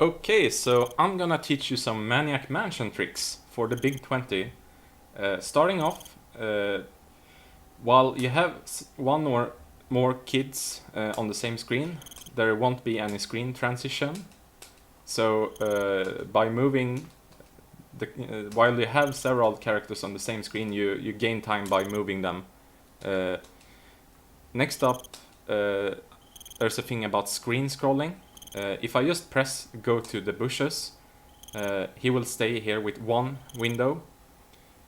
Okay, so I'm gonna teach you some Maniac Mansion tricks for the Big 20. Starting off, while you have one or more kids on the same screen, there won't be any screen transition. So by moving, while you have several characters on the same screen, you gain time by moving them. Next up, there's a thing about screen scrolling. If I just press go to the bushes, he will stay here with one window.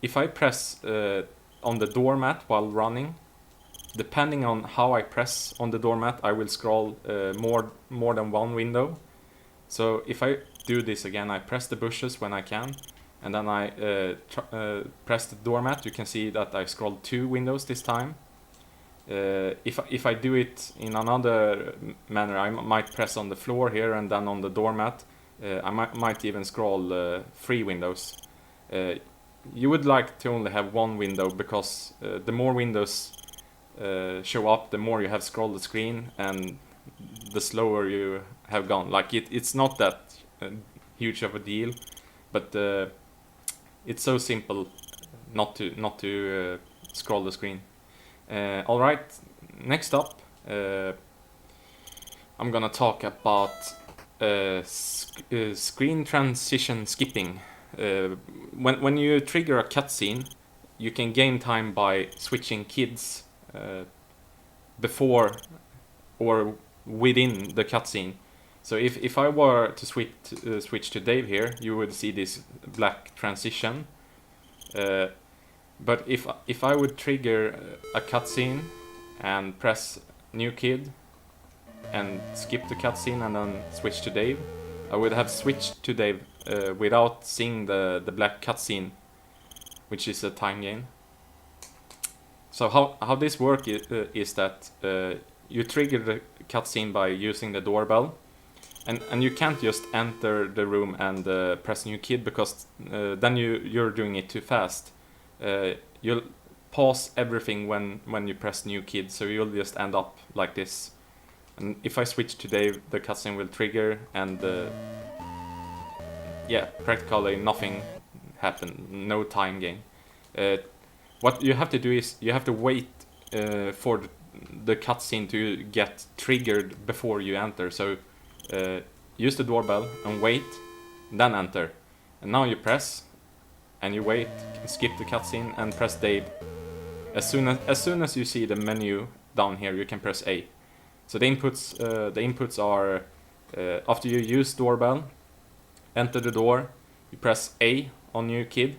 If I press on the doormat while running, depending on how I press on the doormat, I will scroll more than one window. So if I do this again, I press the bushes when I can, and then I press the doormat, you can see that I scrolled 2 windows this time. If I do it in another manner, I might press on the floor here and then on the doormat. I might even scroll 3 windows. You would like to only have 1 window because the more windows show up, the more you have scrolled the screen and the slower you have gone. Like it's not that huge of a deal, but it's so simple not to scroll the screen. Alright, next up, I'm gonna talk about screen transition skipping. When you trigger a cutscene, you can gain time by switching kids before or within the cutscene. So if I were to switch to Dave here, you would see this black transition. But if I would trigger a cutscene and press new kid and skip the cutscene and then switch to Dave, I would have switched to Dave without seeing the black cutscene, which is a time gain. So how this works is that you trigger the cutscene by using the doorbell, and you can't just enter the room and press new kid because then you're doing it too fast. You'll pause everything when you press new kid, so you'll just end up like this. And if I switch to Dave, the cutscene will trigger, and yeah, practically nothing happened, no time gain. What you have to do is you have to wait for the cutscene to get triggered before you enter. So use the doorbell and wait, then enter. And now you press, and you wait, skip the cutscene, and press Dave. As soon as you see the menu down here, you can press A. So the inputs are after you use doorbell, enter the door, you press A on new kid,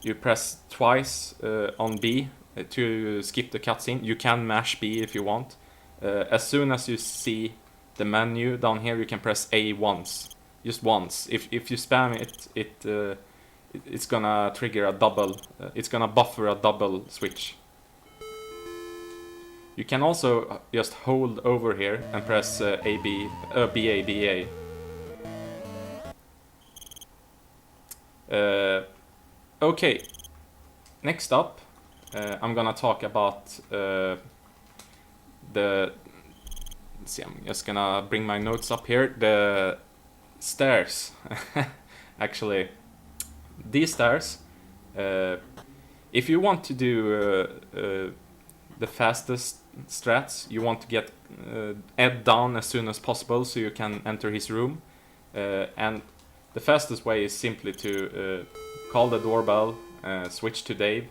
you press twice on B to skip the cutscene. You can mash B if you want. As soon as you see the menu down here, you can press A once, just once. If you spam it, it's gonna trigger a double. It's gonna buffer a double switch. You can also just hold over here and press BA. Okay, next up, I'm gonna talk about let's see, I'm just gonna bring my notes up here. The stairs, actually, these stairs. If you want to do the fastest strats, you want to get Ed down as soon as possible so you can enter his room, and the fastest way is simply to call the doorbell, switch to Dave.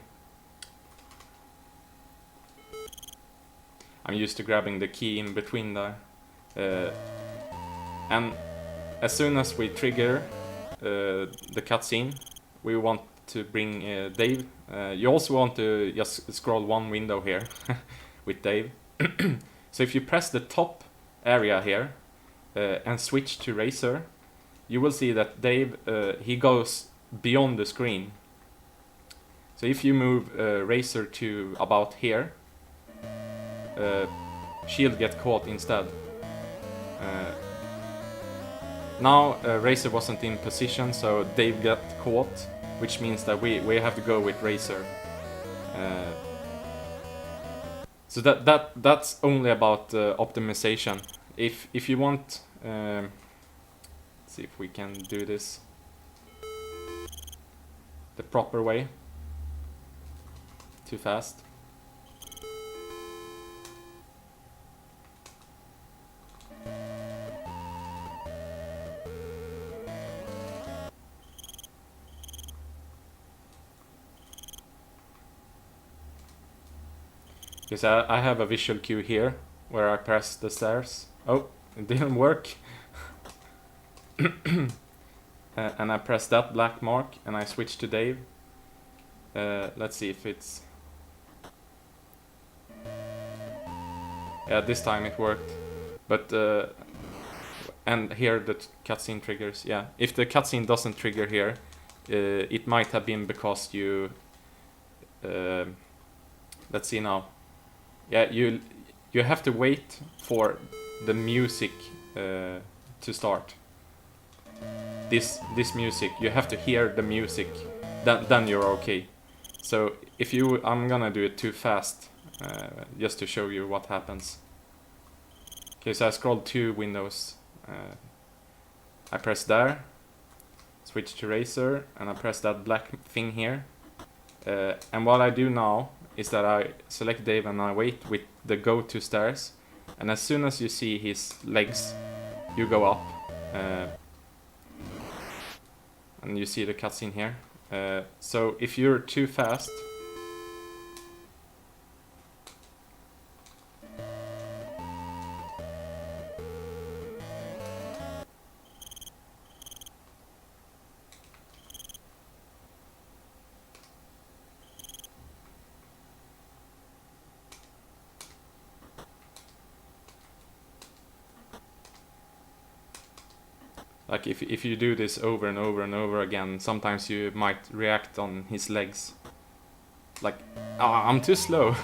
I'm used to grabbing the key in between there, and as soon as we trigger the cutscene, we want to bring Dave. You also want to just scroll 1 window here with Dave. So if you press the top area here and switch to Racer, you will see that Dave, he goes beyond the screen. So if you move Racer to about here, she'll get caught instead. Now Racer wasn't in position, so Dave got caught, which means that we have to go with Racer. So that's only about optimization. If you want See if we can do this the proper way. Too fast. Because I have a visual cue here where I press the stairs. Oh, it didn't work. And I press that black mark and I switch to Dave. Let's see if it's... Yeah, this time it worked. But, and here the cutscene triggers, yeah. If the cutscene doesn't trigger here, it might have been because you... let's see now. Yeah, you have to wait for the music to start. This music, you have to hear the music, then you're okay. So if you, I'm gonna do it too fast, just to show you what happens. Okay, so I scrolled 2 windows. I press there, switch to Razer, and I press that black thing here. And what I do now is that I select Dave and I wait with the go to stairs. And as soon as you see his legs, you go up. And you see the cutscene here. So if you're too fast, like if you do this over and over and over again, sometimes you might react on his legs. Like, oh, I'm too slow.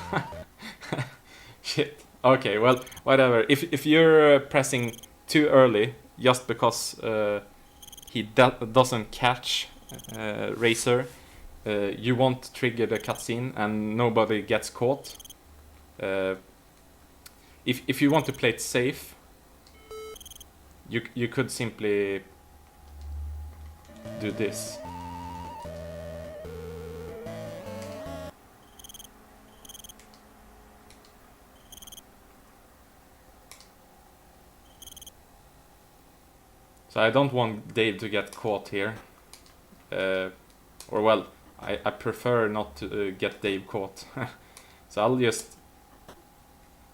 Shit. Okay, well, whatever. If you're pressing too early, just because he doesn't catch Razer, you won't trigger the cutscene and nobody gets caught. If you want to play it safe, you could simply do this. So I don't want Dave to get caught here. Or well, I prefer not to get Dave caught. So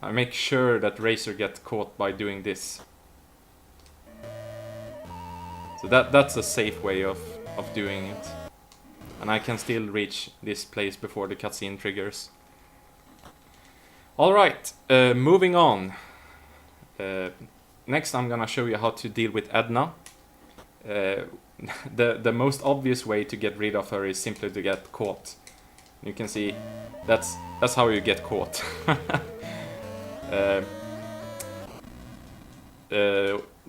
I make sure that Razer gets caught by doing this. So that's a safe way of doing it. And I can still reach this place before the cutscene triggers. Alright, moving on. Next I'm gonna show you how to deal with Edna. The most obvious way to get rid of her is simply to get caught. You can see that's how you get caught.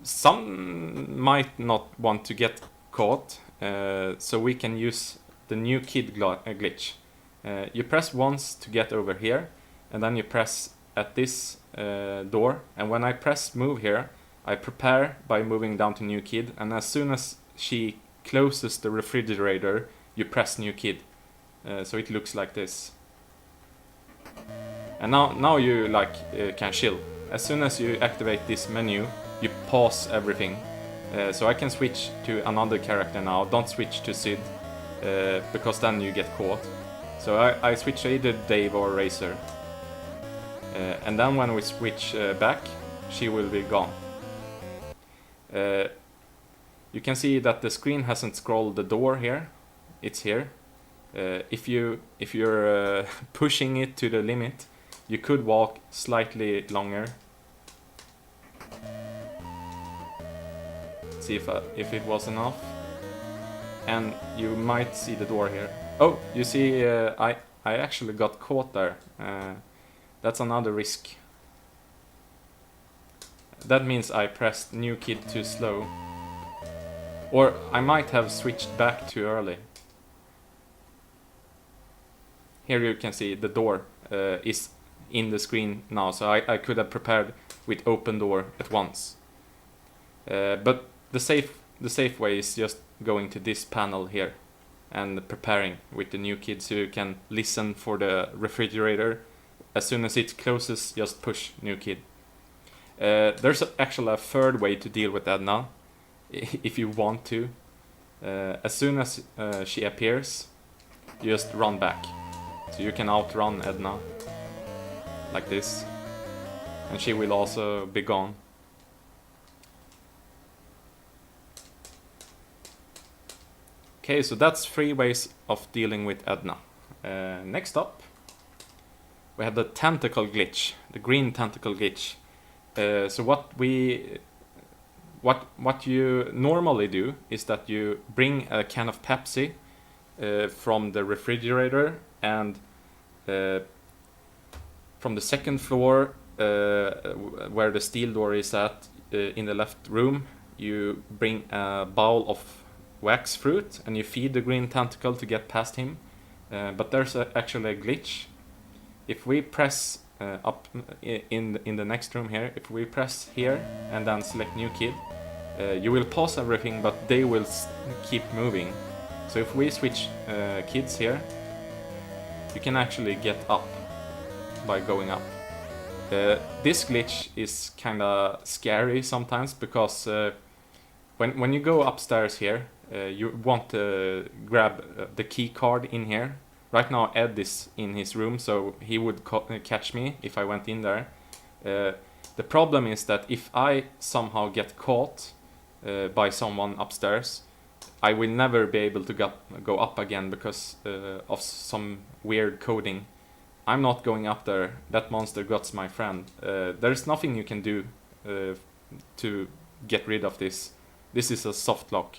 Some might not want to get caught, so we can use the new kid glitch. You press once to get over here, and then you press at this door, and when I press move here, I prepare by moving down to new kid, and as soon as she closes the refrigerator, you press new kid. So it looks like this. And now you can chill. As soon as you activate this menu, you pause everything. So I can switch to another character now. Don't switch to Sid, because then you get caught. So I switch to either Dave or Razer. And then when we switch back, she will be gone. You can see that the screen hasn't scrolled the door here. It's here. If you're pushing it to the limit, you could walk slightly longer. See if it was enough. And you might see the door here. Oh, you see, I actually got caught there. That's another risk. That means I pressed new kid too slow. Or I might have switched back too early. Here you can see the door is in the screen now, so I could have prepared with open door at once. But the safe the safe way is just going to this panel here and preparing with the new kid, so you can listen for the refrigerator. As soon as it closes, just push new kid. There's actually a third way to deal with Edna, if you want to. As soon as she appears, you just run back. So you can outrun Edna, like this, and she will also be gone. Okay, so that's 3 ways of dealing with Edna. Next up, we have the tentacle glitch, the green tentacle glitch. So what you normally do is that you bring a can of Pepsi from the refrigerator, and from the second floor where the steel door is at, in the left room, you bring a bowl of wax fruit and you feed the green tentacle to get past him. But there's actually a glitch. If we press up in the next room here, if we press here and then select new kid, you will pause everything, but they will keep moving. So if we switch kids here, you can actually get up by going up. This glitch is kinda scary sometimes, because when you go upstairs here, you want to grab the key card in here. Right now Ed is in his room, so he would catch me if I went in there. The problem is that if I somehow get caught by someone upstairs, I will never be able to go up again because of some weird coding. I'm not going up there. That monster got my friend. There's nothing you can do to get rid of this. This is a soft lock.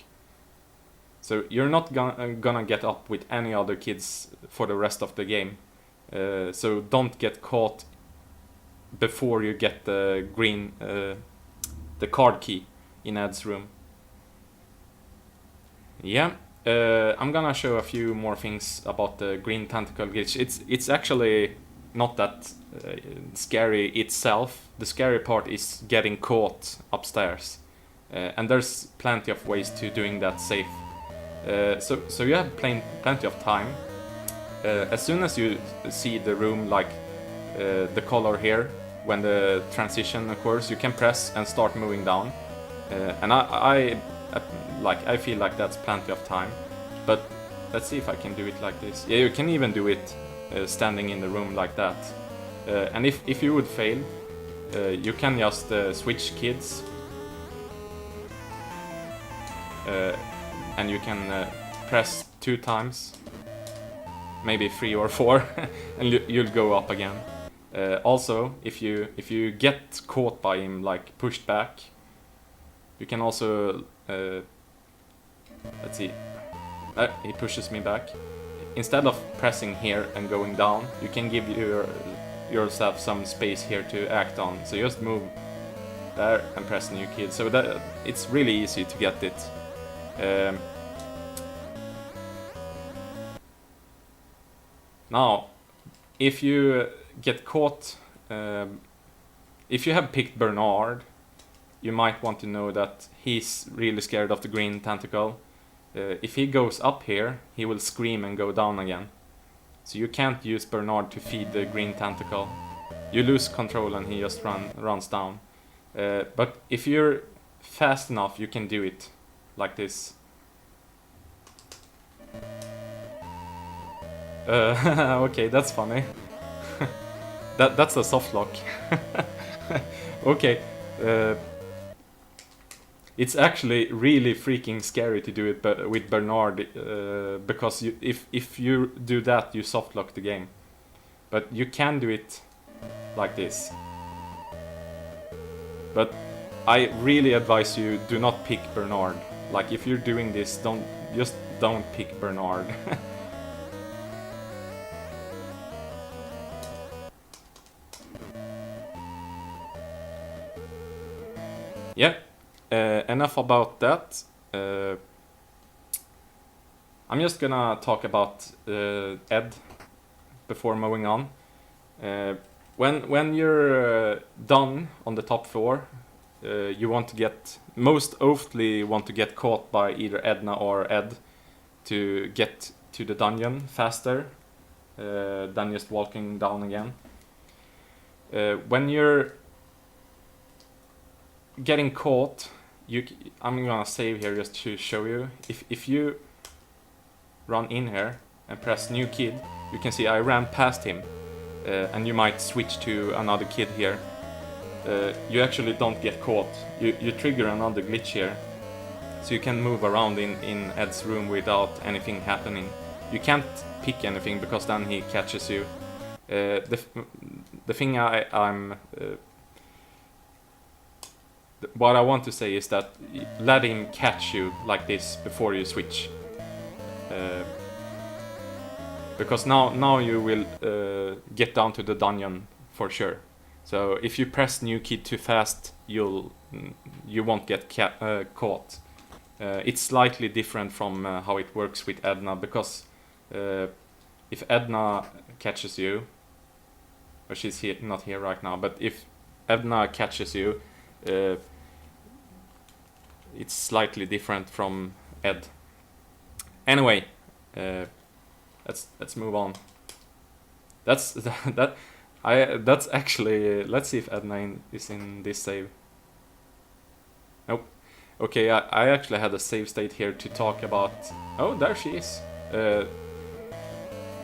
So you're not gonna get up with any other kids for the rest of the game. So don't get caught before you get the green, the card key in Ed's room. Yeah, I'm gonna show a few more things about the green tentacle glitch. It's actually not that scary itself. The scary part is getting caught upstairs, and there's plenty of ways to doing that safe. So you have plenty of time. As soon as you see the room, like the color here, when the transition occurs, you can press and start moving down. And I feel like that's plenty of time. But let's see if I can do it like this. Yeah, you can even do it standing in the room like that. And if you would fail, you can just switch kids. And you can press 2 times, maybe 3 or 4, and you'll go up again. Also, if you get caught by him, like pushed back, you can also let's see. He pushes me back. Instead of pressing here and going down, you can give yourself some space here to act on. So just move there and press new kid. So that it's really easy to get it. Now, if you get caught, if you have picked Bernard, you might want to know that he's really scared of the green tentacle. If he goes up here, he will scream and go down again. So you can't use Bernard to feed the green tentacle. You lose control and he just runs down. But if you're fast enough, you can do it like this. Okay, that's funny. That's a soft lock. Okay. It's actually really freaking scary to do it with Bernard, because if you do that, you soft lock the game. But you can do it like this. But I really advise you, do not pick Bernard. Like, if you're doing this, don't pick Bernard. Yeah, enough about that. I'm just gonna talk about Ed before moving on. When you're done on the top floor, you want to get, most often want to get caught by either Edna or Ed to get to the dungeon faster than just walking down again. When you're getting caught, I'm gonna save here just to show you. If you run in here and press new kid, you can see I ran past him, and you might switch to another kid here. You actually don't get caught. You trigger another glitch here, so you can move around in Ed's room without anything happening. You can't pick anything because then he catches you. The thing what I want to say is that let him catch you like this before you switch, because now you will get down to the dungeon for sure. So if you press new key too fast, you won't get caught. It's slightly different from how it works with Edna, because if Edna catches you, or she's here, not here right now, but if Edna catches you, it's slightly different from Ed. Anyway, let's move on. That's actually. Let's see if Edna is in this save. Nope. Okay, I actually had a save state here to talk about. Oh, there she is.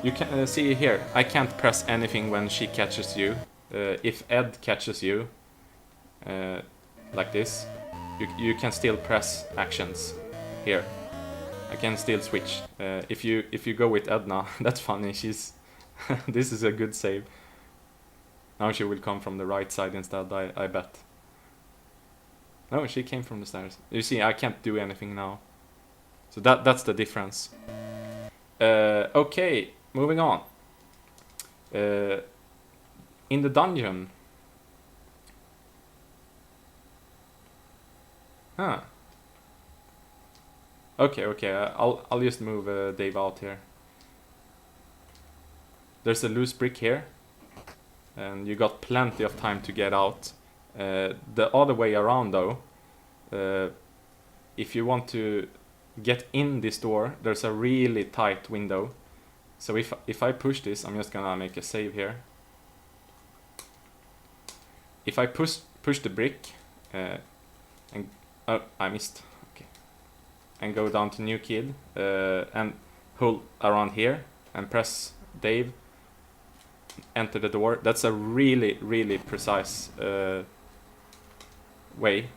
You can see here. I can't press anything when she catches you. If Ed catches you, like this, you can still press actions here. I can still switch. If you go with Edna, that's funny. She's this is a good save. Now she will come from the right side instead, I bet. No, she came from the stairs. You see, I can't do anything now. So that's the difference. Okay, moving on. In the dungeon. Huh. Okay. I'll just move Dave out here. There's a loose brick here, and you got plenty of time to get out. The other way around though, if you want to get in this door, there's a really tight window. So if I push this, I'm just gonna make a save here. If I push the brick, and oh, I missed. Okay, and go down to new kid, and hold around here and press Dave. Enter the door. That's a really precise way.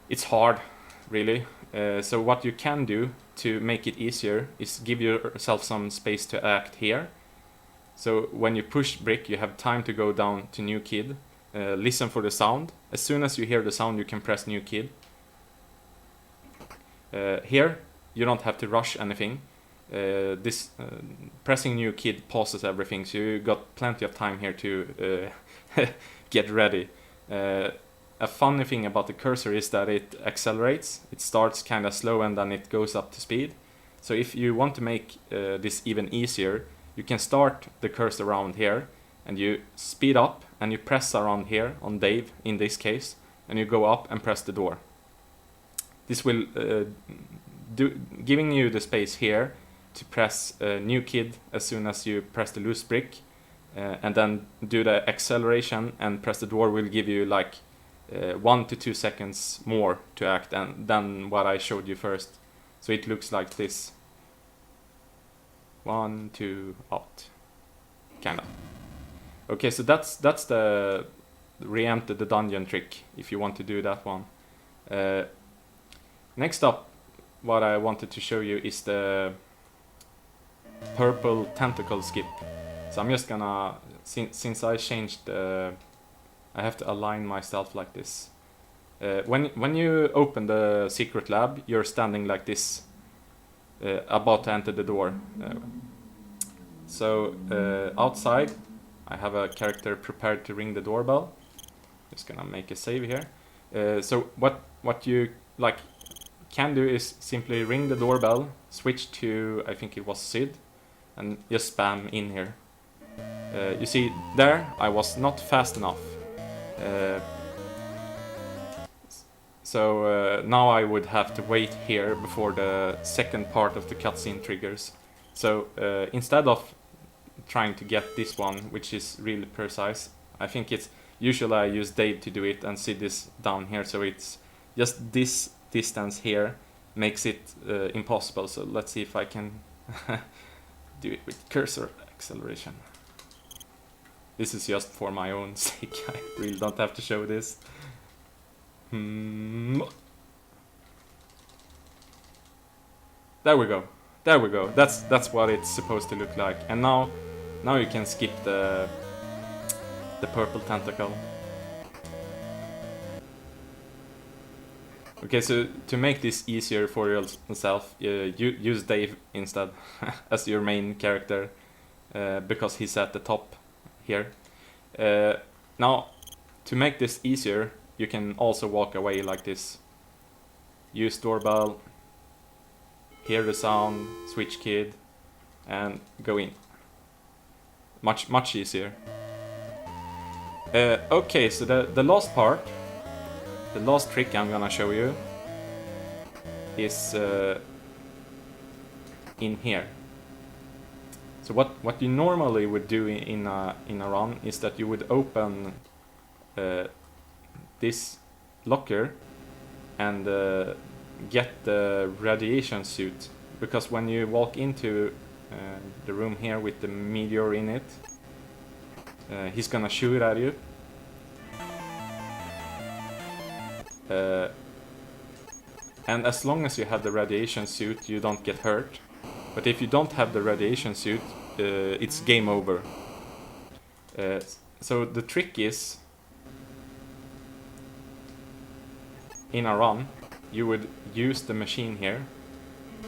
It's hard, really. So what you can do to make it easier is give yourself some space to act here. So when you push brick, you have time to go down to new kid. Listen for the sound. As soon as you hear the sound, you can press new kid. Here, you don't have to rush anything. This pressing new kid pauses everything, so you got plenty of time here to get ready. A funny thing about the cursor is that it accelerates. It starts kind of slow and then it goes up to speed. So if you want to make this even easier, you can start the cursor around here and you speed up and you press around here on Dave in this case, and you go up and press the door. This will giving you the space here to press new kid as soon as you press the loose brick, and then do the acceleration and press the door will give you like 1 to 2 seconds more to act than what I showed you first. So it looks like this. 1, 2, out. Kinda. Okay, so that's the re-enter the dungeon trick if you want to do that one. Next up, what I wanted to show you is the purple tentacle skip. So I'm just gonna, since I changed, I have to align myself like this. When you open the secret lab, you're standing like this, about to enter the door. So outside, I have a character prepared to ring the doorbell. Just gonna make a save here. So what you like can do is simply ring the doorbell, switch to, I think it was Sid, and just spam in here. You see there, I was not fast enough. So now I would have to wait here before the second part of the cutscene triggers. So instead of trying to get this one, which is really precise, I think it's usually I use Dave to do it and see this down here, so it's just this distance here makes it impossible. So let's see if I can do it with cursor acceleration. This is just for my own sake. I really don't have to show this. There we go. There we go. That's what it's supposed to look like. And now you can skip the purple tentacle. Okay, so to make this easier for yourself, you use Dave instead as your main character, because he's at the top here. Now, to make this easier, you can also walk away like this. Use doorbell, hear the sound, switch kid, and go in. Much easier. Okay, so the last part, the last trick I'm gonna show you is in here. So what you normally would do in a run is that you would open this locker and get the radiation suit, because when you walk into the room here with the meteor in it, he's gonna shoot at you. And as long as you have the radiation suit, you don't get hurt. But if you don't have the radiation suit, it's game over. So the trick is, in a run, you would use the machine here,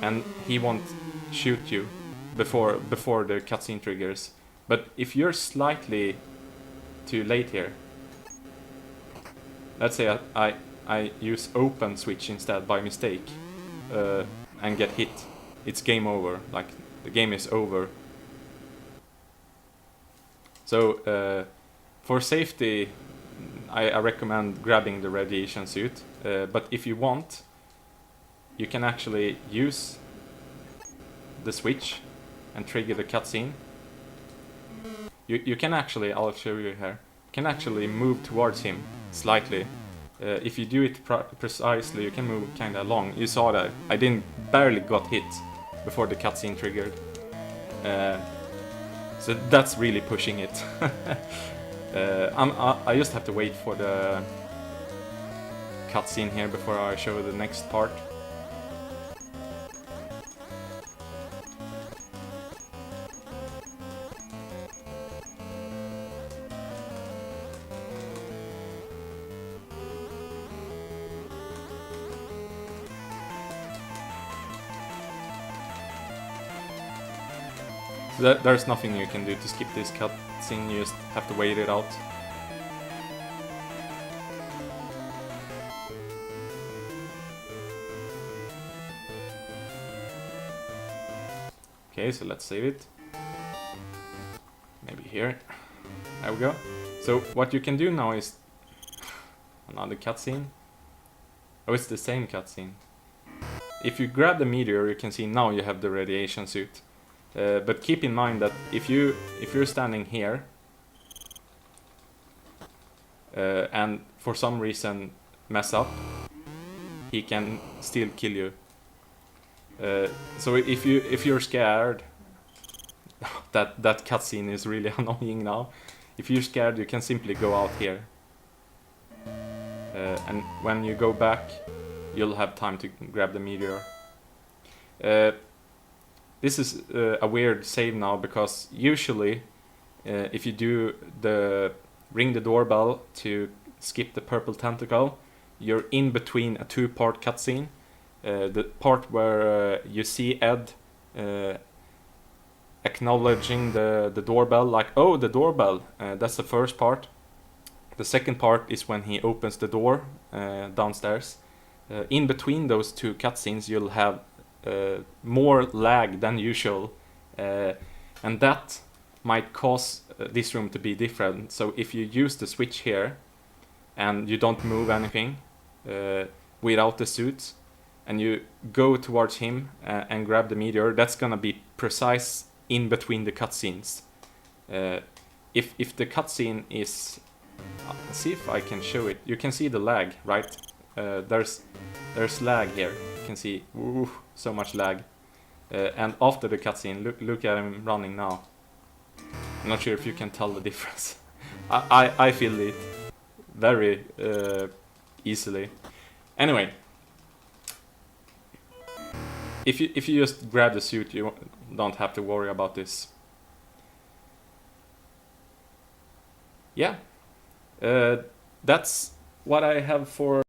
and he won't shoot you before the cutscene triggers. But if you're slightly too late here, let's say I use open switch instead by mistake, and get hit, it's game over, like the game is over. So for safety, I recommend grabbing the radiation suit, but if you want, you can actually use the switch and trigger the cutscene. You can actually, I'll show you here, can actually move towards him slightly. If you do it precisely, you can move kinda long. You saw that I barely got hit before the cutscene triggered. So that's really pushing it. I just have to wait for the cutscene here before I show the next part. So there's nothing you can do to skip this cutscene, you just have to wait it out. Okay, so let's save it. Maybe here. There we go. So what you can do now is another cutscene. Oh, it's the same cutscene. If you grab the meteor, you can see now you have the radiation suit. But keep in mind that if you're standing here and for some reason mess up, he can still kill you. So if you're scared, that cutscene is really annoying now. If you're scared, you can simply go out here, and when you go back, you'll have time to grab the meteor. This is a weird save now, because usually if you do ring the doorbell to skip the purple tentacle, you're in between a two-part cutscene. The part where you see Ed acknowledging the doorbell, like, oh, the doorbell, that's the first part. The second part is when he opens the door downstairs. In between those two cutscenes, you'll have more lag than usual, and that might cause this room to be different. So if you use the switch here and you don't move anything, without the suit, and you go towards him and grab the meteor, that's gonna be precise in between the cutscenes. If the cutscene is, see if I can show it. You can see the lag, right? There's lag here. You can see, ooh, so much lag. And after the cutscene, look at him running now. I'm not sure if you can tell the difference. I feel it very easily. Anyway, if you just grab the suit, you don't have to worry about this. Yeah, that's what I have for